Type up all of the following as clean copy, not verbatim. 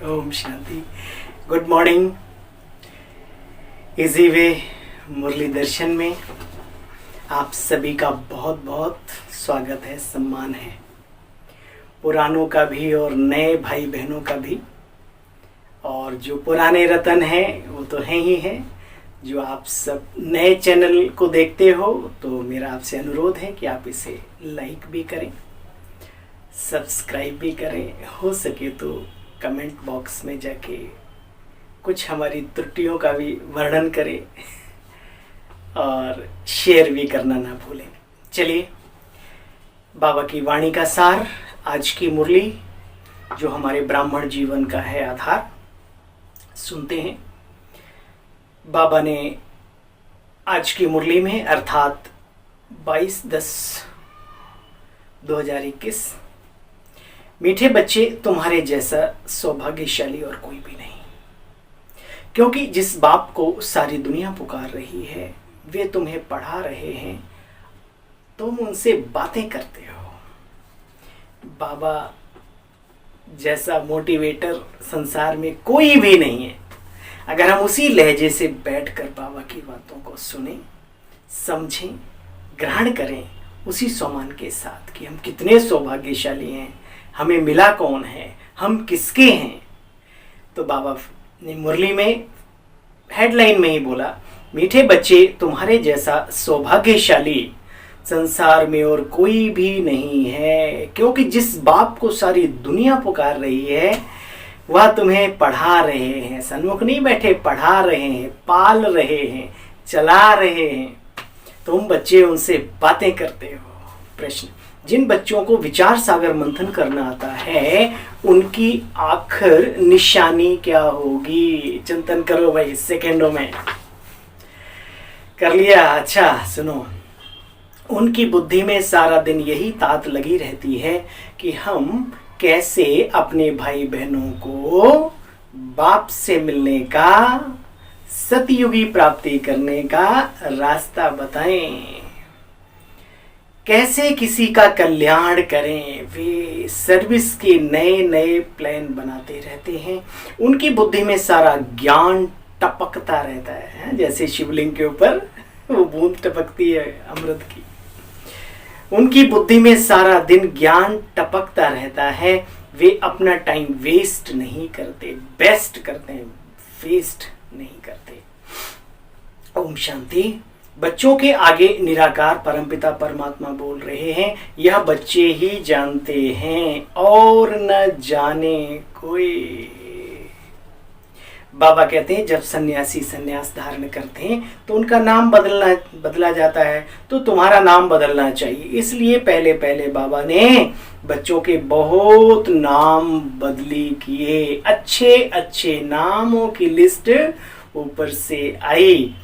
ओम शांति। Good morning. Easy way मुरली दर्शन में आप सभी का बहुत बहुत स्वागत है, सम्मान है, पुरानों का भी और नए भाई बहनों का भी। और जो पुराने रतन हैं वो तो हैं ही हैं। जो आप सब नए चैनल को देखते हो तो मेरा आपसे अनुरोध है कि आप इसे लाइक भी करें, सब्सक्राइब भी करें, हो सके तो कमेंट बॉक्स में जाके कुछ हमारी त्रुटियों का भी वर्णन करें और शेयर भी करना ना भूलें। चलिए, बाबा की वाणी का सार, आज की मुरली जो हमारे ब्राह्मण जीवन का है आधार, सुनते हैं। बाबा ने आज की मुरली में अर्थात 22/10/2021, मीठे बच्चे तुम्हारे जैसा सौभाग्यशाली और कोई भी नहीं, क्योंकि जिस बाप को सारी दुनिया पुकार रही है वे तुम्हें पढ़ा रहे हैं, तुम उनसे बातें करते हो। बाबा जैसा मोटिवेटर संसार में कोई भी नहीं है। अगर हम उसी लहजे से बैठकर बाबा की बातों को सुने, समझें, ग्रहण करें उसी सम्मान के साथ कि हम कितने सौभाग्यशाली हैं, हमें मिला कौन है, हम किसके हैं, तो बाबा ने मुरली में हेडलाइन में ही बोला, मीठे बच्चे तुम्हारे जैसा सौभाग्यशाली संसार में और कोई भी नहीं है, क्योंकि जिस बाप को सारी दुनिया पुकार रही है वह तुम्हें पढ़ा रहे हैं। सन्मुख नहीं बैठे, पढ़ा रहे हैं, पाल रहे हैं, चला रहे हैं। तुम बच्चे उनसे बातें करते हो। प्रश्न, जिन बच्चों को विचार सागर मंथन करना आता है उनकी आखिर निशानी क्या होगी? चिंतन करो भाई, सेकंडों में कर लिया। अच्छा सुनो, उनकी बुद्धि में सारा दिन यही तात लगी रहती है कि हम कैसे अपने भाई बहनों को बाप से मिलने का, सतयुगी प्राप्ति करने का रास्ता बताएं, कैसे किसी का कल्याण करें। वे सर्विस के नए नए प्लान बनाते रहते हैं। उनकी बुद्धि में सारा ज्ञान टपकता रहता है, जैसे शिवलिंग के ऊपर वो बूंद टपकती है अमृत की। उनकी बुद्धि में सारा दिन ज्ञान टपकता रहता है। वे अपना टाइम वेस्ट नहीं करते, बेस्ट करते हैं, वेस्ट नहीं करते। ओम शांति। बच्चों के आगे निराकार परमपिता परमात्मा बोल रहे हैं, यह बच्चे ही जानते हैं और न जाने कोई। बाबा कहते हैं जब सन्यासी सन्यास धारण करते हैं तो उनका नाम बदला जाता है, तो तुम्हारा नाम बदलना चाहिए। इसलिए पहले पहले बाबा ने बच्चों के बहुत नाम बदली किए। अच्छे अच्छे नामों की लिस्ट ऊपर से आई।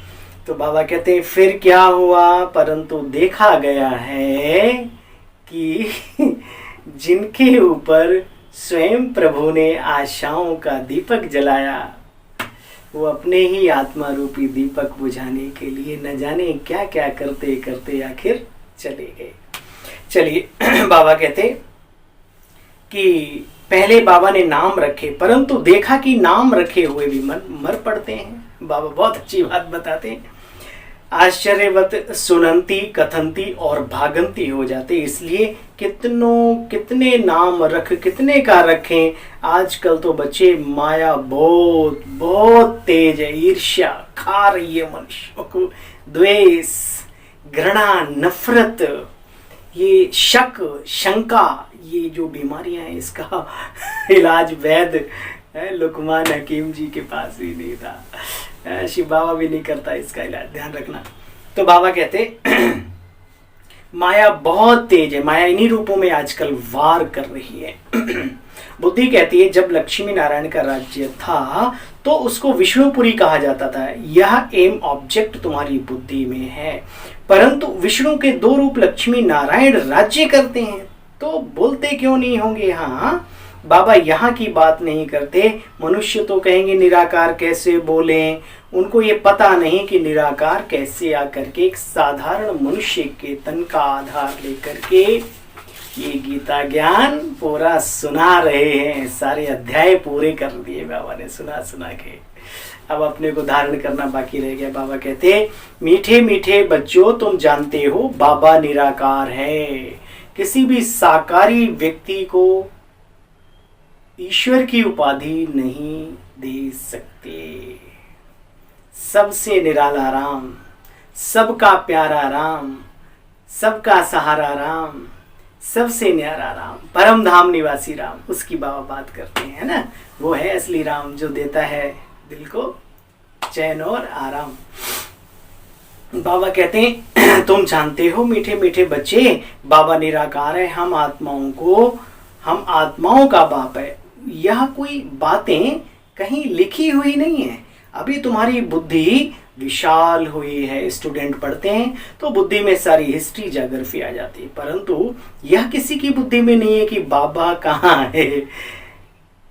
तो बाबा कहते हैं फिर क्या हुआ, परंतु देखा गया है कि जिनके ऊपर स्वयं प्रभु ने आशाओं का दीपक जलाया, वो अपने ही आत्मा रूपी दीपक बुझाने के लिए न जाने क्या क्या करते करते आखिर चले गए। चलिए, बाबा कहते कि पहले बाबा ने नाम रखे, परंतु देखा कि नाम रखे हुए भी मर पड़ते हैं। बाबा बहुत अच्छी बात बताते हैं, आश्चर्यवत सुनंती कथंती और भागंती हो जाते। इसलिए कितने नाम कितने का रखें। आजकल तो बच्चे, माया बहुत बहुत तेज है, ईर्ष्या खा रही है मनुष्यों को, द्वेष, घृणा, नफरत, ये शक शंका, ये जो बीमारियां हैं इसका इलाज वैद्य लुकमान हकीम जी के पास ही नहीं था, शिव बाबा भी नहीं करता इसका इलाज, ध्यान रखना। तो बाबा कहते माया बहुत तेज है, माया इन्हीं रूपों में आजकल वार कर रही है। बुद्धि कहती है जब लक्ष्मी नारायण का राज्य था तो उसको विष्णुपुरी कहा जाता था। यह एम ऑब्जेक्ट तुम्हारी बुद्धि में है, परंतु विष्णु के दो रूप लक्ष्मी नारायण राज्य करते हैं, तो बोलते क्यों नहीं होंगे? हाँ, बाबा यहाँ की बात नहीं करते। मनुष्य तो कहेंगे निराकार कैसे बोलें, उनको ये पता नहीं कि निराकार कैसे आकर के एक साधारण मनुष्य के तन का आधार लेकर के ये गीता ज्ञान पूरा सुना रहे हैं, सारे अध्याय पूरे कर दिए बाबा ने सुना सुना के। अब अपने को धारण करना बाकी रह गया। बाबा कहते, मीठे मीठे बच्चों तुम जानते हो बाबा निराकार है। किसी भी साकारी व्यक्ति को ईश्वर की उपाधि नहीं दे सकते। सबसे निराला राम, सबका प्यारा राम, सबका सहारा राम, सबसे न्यारा राम, परम धाम निवासी राम, उसकी बाबा बात करते हैं ना। वो है असली राम जो देता है दिल को चैन और आराम। बाबा कहते हैं, तुम जानते हो मीठे मीठे बच्चे बाबा निराकार है। हम आत्माओं का बाप है। यह कोई बातें कहीं लिखी हुई नहीं है। अभी तुम्हारी बुद्धि विशाल हुई है। स्टूडेंट पढ़ते हैं तो बुद्धि में सारी हिस्ट्री ज्योग्राफी आ जाती है, परंतु यह किसी की बुद्धि में नहीं है कि बाबा कहाँ है।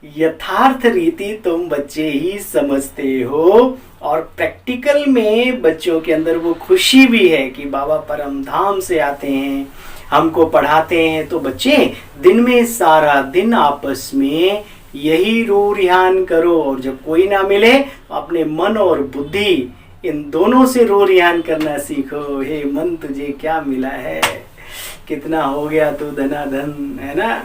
यथार्थ रीति तुम बच्चे ही समझते हो, और प्रैक्टिकल में बच्चों के अंदर वो खुशी भी है कि बाबा परम धाम से आते हैं, हमको पढ़ाते हैं। तो बच्चे दिन में सारा दिन आपस में यही रो रिहान करो, और जब कोई ना मिले तो अपने मन और बुद्धि इन दोनों से रो रिहान करना सीखो। हे मन तुझे क्या मिला है, कितना हो गया तू धनाधन, है ना।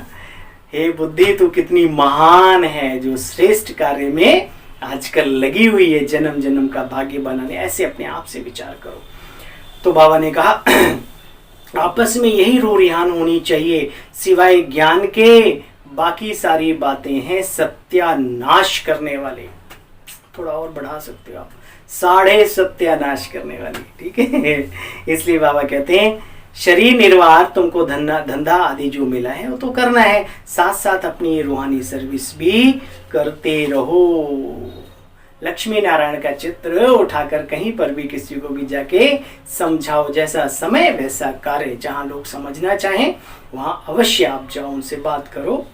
हे बुद्धि तू कितनी महान है जो श्रेष्ठ कार्य में आजकल लगी हुई है, जन्म जन्म का भाग्य बनाने। ऐसे अपने आप से विचार करो। तो बाबा ने कहा आपस में यही रो रिहान होनी चाहिए, सिवाय ज्ञान के बाकी सारी बातें हैं सत्यानाश करने वाले। थोड़ा और बढ़ा सकते हो आप, साढ़े सत्यानाश करने वाली, ठीक है। इसलिए बाबा कहते हैं शरीर निर्वाह तुमको धंधा आदि जो मिला है वो तो करना है, साथ साथ अपनी रूहानी सर्विस भी करते रहो। लक्ष्मी नारायण का चित्र उठाकर कहीं पर भी किसी को भी जाके समझाओ। जैसा समय वैसा कार्य। जहां लोग समझना चाहें वहां अवश्य आप जाओ, उनसे बात करो।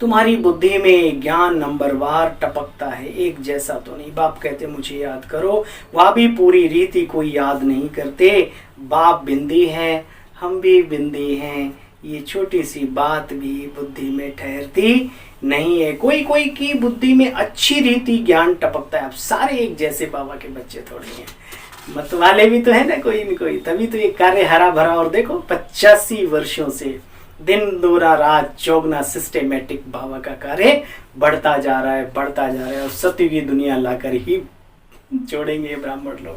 तुम्हारी बुद्धि में ज्ञान नंबरवार टपकता है, एक जैसा तो नहीं। बाप कहते मुझे याद करो, वह भी पूरी रीति कोई याद नहीं करते। बाप बिंदी है, हम भी बिंदी हैं, ये छोटी सी बात भी बुद्धि में ठहरती नहीं है। कोई कोई की बुद्धि में अच्छी रीति ज्ञान टपकता है। अब सारे एक जैसे बाबा के बच्चे थोड़ी हैं, मत वाले भी तो है ना कोई न कोई, तभी तो ये कार्य हरा भरा। और देखो 85 वर्षों से दिन दोरा रात चौगना सिस्टेमेटिक बाबा का कार्य बढ़ता जा रहा है, बढ़ता जा रहा है। और सत्य की दुनिया लाकर ही छोड़ेंगे ब्राह्मण लोग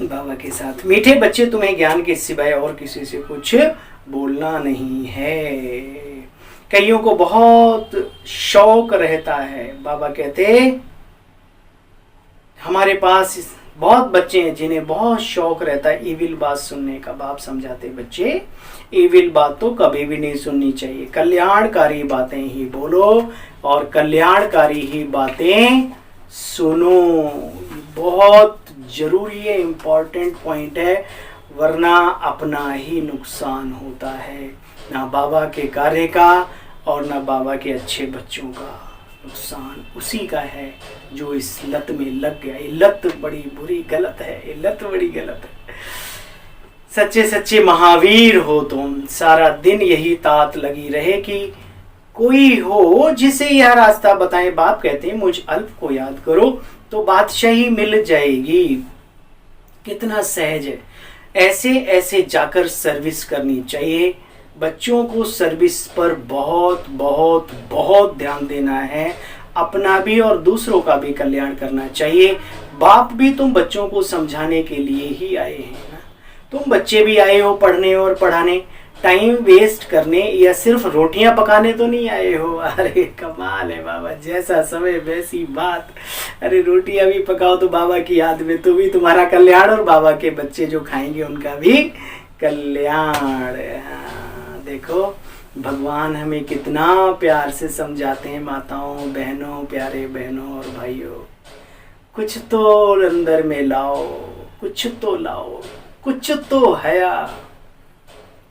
बाबा के साथ। मीठे बच्चे तुम्हें ज्ञान के सिवाय और किसी से कुछ बोलना नहीं है। कईयों को बहुत शौक रहता है। बाबा कहते हमारे पास बहुत बच्चे हैं जिन्हें बहुत शौक रहता है इविल बात सुनने का। बाप समझाते बच्चे इविल बात तो कभी भी नहीं सुननी चाहिए, कल्याणकारी बातें ही बोलो और कल्याणकारी ही बातें सुनो। बहुत जरूरी है, इम्पोर्टेंट पॉइंट है, वरना अपना ही नुकसान होता है। ना बाबा के कार्य का और ना बाबा के अच्छे बच्चों का नुकसान उसी का है जो इस लत में लग गया। ये लत बड़ी बुरी गलत है, ये लत बड़ी गलत है। सच्चे सच्चे महावीर हो तुम, सारा दिन यही तात लगी रहे कि कोई हो जिसे यह रास्ता बताए। बाप कहते हैं मुझ अल्प को याद करो तो बादशाही मिल जाएगी। कितना सहज है। ऐसे ऐसे जाकर सर्विस करनी चाहिए। बच्चों को सर्विस पर बहुत बहुत बहुत ध्यान देना है। अपना भी और दूसरों का भी कल्याण करना चाहिए। बाप भी तुम बच्चों को समझाने के लिए ही आए हैं ना। तुम बच्चे भी आए हो पढ़ने और पढ़ाने, टाइम वेस्ट करने या सिर्फ रोटियां पकाने तो नहीं आए हो। अरे कमाल है बाबा, जैसा समय वैसी बात। अरे रोटियां भी पकाओ तो बाबा की याद में, तो भी तुम्हारा कल्याण और बाबा के बच्चे जो खाएंगे उनका भी कल्याण। देखो भगवान हमें कितना प्यार से समझाते हैं। माताओं बहनों, प्यारे बहनों और भाइयों, कुछ तो अंदर में लाओ, कुछ तो लाओ, कुछ तो हया,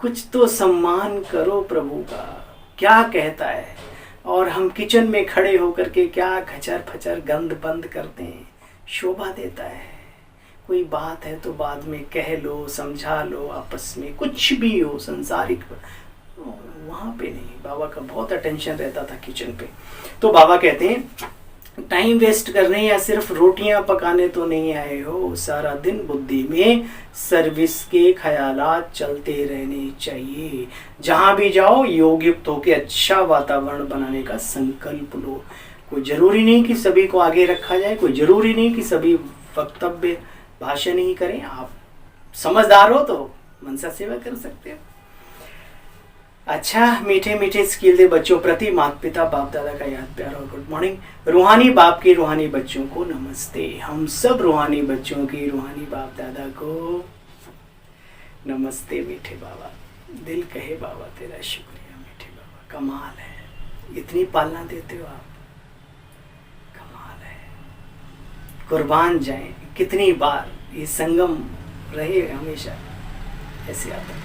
कुछ तो सम्मान करो प्रभु का। क्या कहता है। और हम किचन में खड़े होकर के क्या खचर फचर गंद बंद करते हैं। शोभा देता है। कोई बात है तो बाद में कह लो, समझा लो, आपस में कुछ भी हो संसारिक, वहाँ पे नहीं। बाबा का बहुत अटेंशन रहता था किचन पे। तो बाबा कहते हैं टाइम वेस्ट करने या सिर्फ रोटियां पकाने तो नहीं आए हो, सारा दिन बुद्धि में सर्विस के ख्यालात चलते रहने चाहिए। जहां भी जाओ योग युक्त होकर अच्छा वातावरण बनाने का संकल्प लो। कोई जरूरी नहीं कि सभी को आगे रखा जाए, कोई जरूरी नहीं कि सभी वक्तव्य भाषण ही करें। आप समझदार हो तो मनसा सेवा कर सकते हो। अच्छा, मीठे मीठे स्किल दे बच्चों प्रति माता पिता बाप दादा का याद प्यार और गुड मॉर्निंग। रूहानी बाप के रूहानी बच्चों को नमस्ते। हम सब रूहानी बच्चों के रूहानी बाप दादा को नमस्ते। मीठे बाबा, दिल कहे बाबा तेरा शुक्रिया। मीठे बाबा, कमाल है, इतनी पालना देते हो आप, कमाल है। कुर्बान जाए, कितनी बार ये संगम रहे हमेशा ऐसे आता।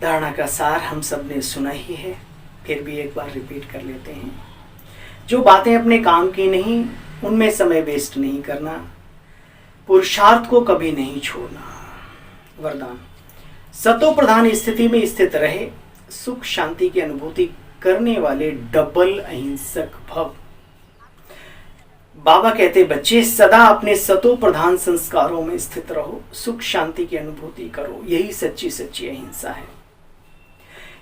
धारणा का सार हम सब ने सुना ही है, फिर भी एक बार रिपीट कर लेते हैं। जो बातें अपने काम की नहीं, उनमें समय वेस्ट नहीं करना, पुरुषार्थ को कभी नहीं छोड़ना। वरदान, सतो प्रधान स्थिति में स्थित रहे, सुख शांति की अनुभूति करने वाले डबल अहिंसक भव। बाबा कहते बच्चे सदा अपने सतो प्रधान संस्कारों में स्थित रहो, सुख शांति की अनुभूति करो, यही सच्ची सच्ची अहिंसा है।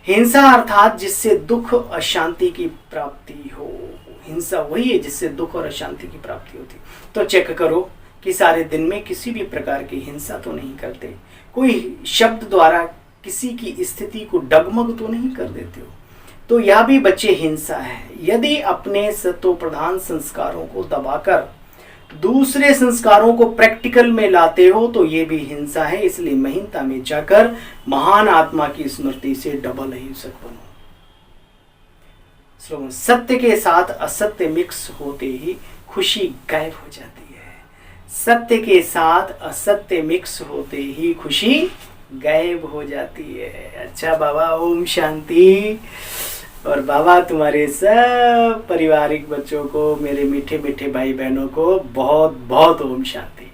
हिंसा अर्थात जिससे दुख अशांति की प्राप्ति हो। हिंसा वही है जिससे दुख और अशांति की प्राप्ति होती। तो चेक करो कि सारे दिन में किसी भी प्रकार की हिंसा तो नहीं करते, कोई शब्द द्वारा किसी की स्थिति को डगमग तो नहीं कर देते हो। तो यह भी बच्चे हिंसा है। यदि अपने सतो प्रधान संस्कारों को दबाकर दूसरे संस्कारों को प्रैक्टिकल में लाते हो तो ये भी हिंसा है। इसलिए महीनता में जाकर महान आत्मा की स्मृति से डबल अहिंसक बनो। श्लोक, सत्य के साथ असत्य मिक्स होते ही खुशी गायब हो जाती है। सत्य के साथ असत्य मिक्स होते ही खुशी गायब हो जाती है। अच्छा बाबा, ओम शांति। और बाबा तुम्हारे सब पारिवारिक बच्चों को, मेरे मीठे मीठे भाई बहनों को बहुत बहुत ओम शांति।